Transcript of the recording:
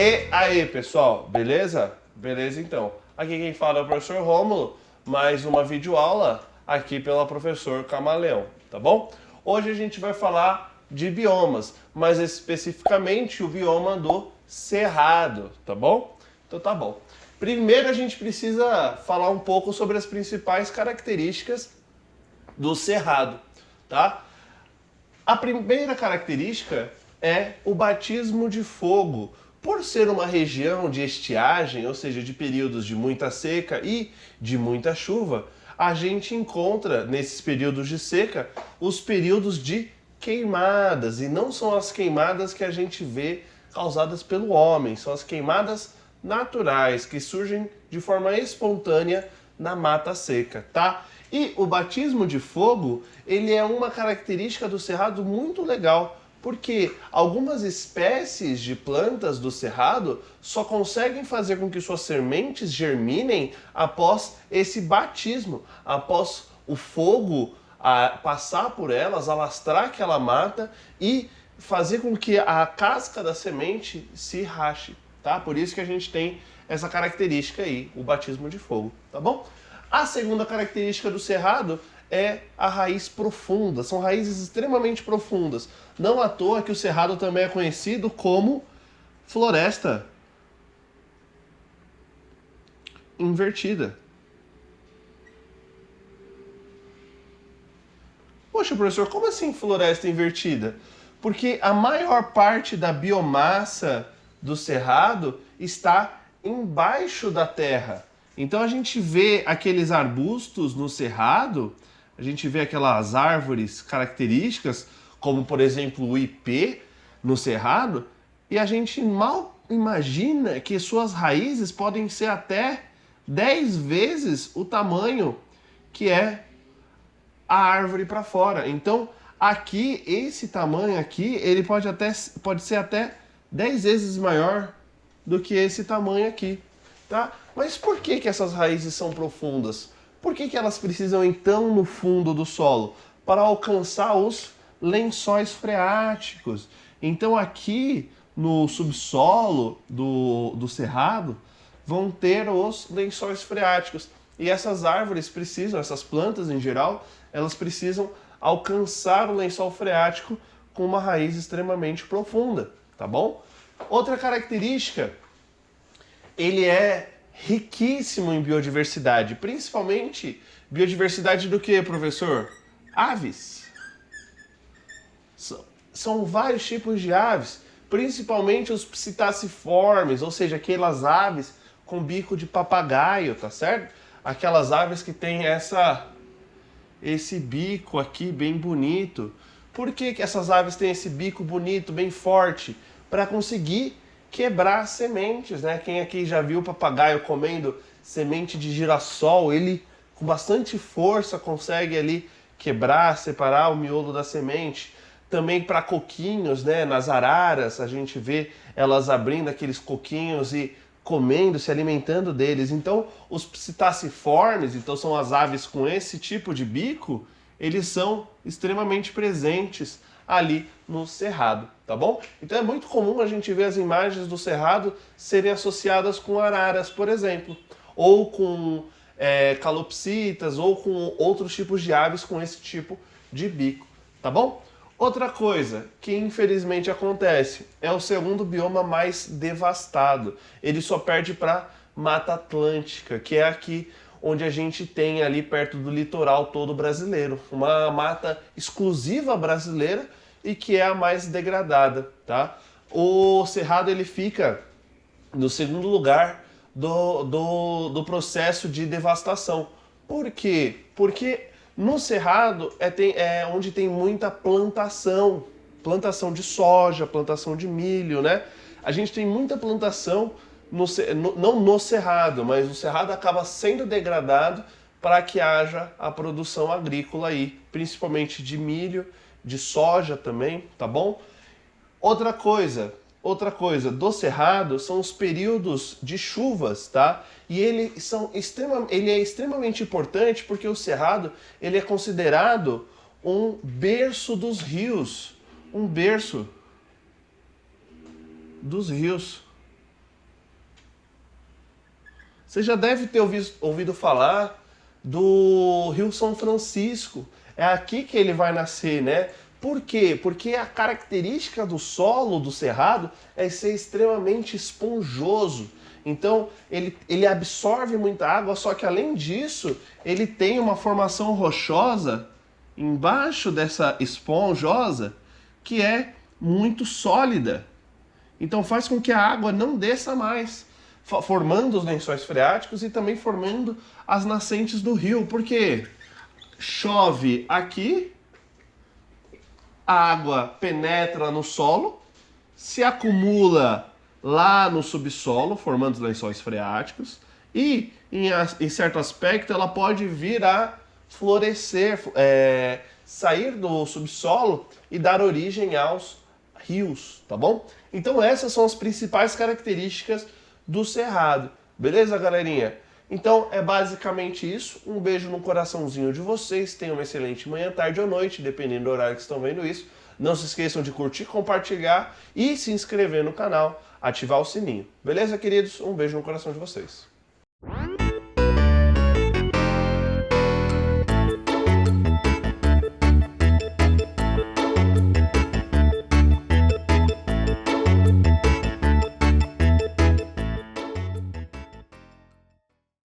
E aí, pessoal, beleza? Beleza, então. Aqui quem fala é o professor Rômulo, mais uma videoaula aqui pela professor Camaleão, tá bom? Hoje a gente vai falar de biomas, mas especificamente o bioma do Cerrado, tá bom? Então tá bom. Primeiro a gente precisa falar um pouco sobre as principais características do Cerrado, tá? A primeira característica é o batismo de fogo. Por ser uma região de estiagem, ou seja, de períodos de muita seca e de muita chuva, a gente encontra nesses períodos de seca os períodos de queimadas. E não são as queimadas que a gente vê causadas pelo homem, são as queimadas naturais que surgem de forma espontânea na mata seca, tá? E o batismo de fogo, ele é uma característica do cerrado muito legal, porque algumas espécies de plantas do cerrado só conseguem fazer com que suas sementes germinem após esse batismo, após o fogo passar por elas, alastrar aquela mata e fazer com que a casca da semente se rache, tá? Por isso que a gente tem essa característica aí, o batismo de fogo, tá bom? A segunda característica do cerrado é a raiz profunda. São raízes extremamente profundas. Não à toa que o cerrado também é conhecido como floresta invertida. Poxa, professor, como assim floresta invertida? Porque a maior parte da biomassa do cerrado está embaixo da terra. Então a gente vê aqueles arbustos no cerrado, a gente vê aquelas árvores características, como por exemplo o ipê no cerrado, e a gente mal imagina que suas raízes podem ser até 10 vezes o tamanho que é a árvore para fora. Então, aqui, esse tamanho aqui, ele pode ser até 10 vezes maior do que esse tamanho aqui, tá? Mas por que essas raízes são profundas? Por que elas precisam ir tão no fundo do solo? Para alcançar os lençóis freáticos. Então, aqui no subsolo do cerrado, vão ter os lençóis freáticos. E essas árvores precisam, essas plantas em geral, elas precisam alcançar o lençol freático com uma raiz extremamente profunda, tá bom? Outra característica, ele é riquíssimo em biodiversidade, principalmente biodiversidade do que, professor? Aves. São vários tipos de aves, principalmente os psittaciformes, ou seja, aquelas aves com bico de papagaio, tá certo? Aquelas aves que têm esse bico aqui bem bonito. Por que essas aves têm esse bico bonito, bem forte? Para conseguir quebrar sementes, né? Quem aqui já viu o papagaio comendo semente de girassol, ele com bastante força consegue ali quebrar, separar o miolo da semente. Também para coquinhos, né? Nas araras a gente vê elas abrindo aqueles coquinhos e comendo, se alimentando deles. Então, os psittaciformes, então são as aves com esse tipo de bico, eles são extremamente presentes ali no cerrado, tá bom? Então é muito comum a gente ver as imagens do cerrado serem associadas com araras, por exemplo, ou com calopsitas, ou com outros tipos de aves com esse tipo de bico, tá bom? Outra coisa que infelizmente acontece é o segundo bioma mais devastado. Ele só perde para Mata Atlântica, que é aqui onde a gente tem ali perto do litoral todo brasileiro. Uma mata exclusiva brasileira e que é a mais degradada, tá? O Cerrado ele fica no segundo lugar do processo de devastação. Por quê? Porque no Cerrado é onde tem muita plantação de soja, plantação de milho, né? A gente tem muita plantação, não no Cerrado, mas o Cerrado acaba sendo degradado para que haja a produção agrícola aí, principalmente de milho, de soja também, tá bom? Outra coisa do Cerrado são os períodos de chuvas, tá? E ele é extremamente importante porque o Cerrado ele é considerado um berço dos rios, um berço dos rios. Você já deve ter ouvido falar do Rio São Francisco. É aqui que ele vai nascer, né? Por quê? Porque a característica do solo do cerrado é ser extremamente esponjoso. Então, ele absorve muita água, só que além disso, ele tem uma formação rochosa embaixo dessa esponjosa que é muito sólida. Então faz com que a água não desça mais, formando os lençóis freáticos e também formando as nascentes do rio, porque chove aqui, a água penetra no solo, se acumula lá no subsolo, formando os lençóis freáticos, e em certo aspecto ela pode vir a florescer, sair do subsolo e dar origem aos rios, tá bom? Então essas são as principais características do cerrado, beleza, galerinha? Então é basicamente isso. Um beijo no coraçãozinho de vocês. Tenham uma excelente manhã, tarde ou noite, dependendo do horário que estão vendo isso. Não se esqueçam de curtir, compartilhar e se inscrever no canal, ativar o sininho. Beleza, queridos? Um beijo no coração de vocês.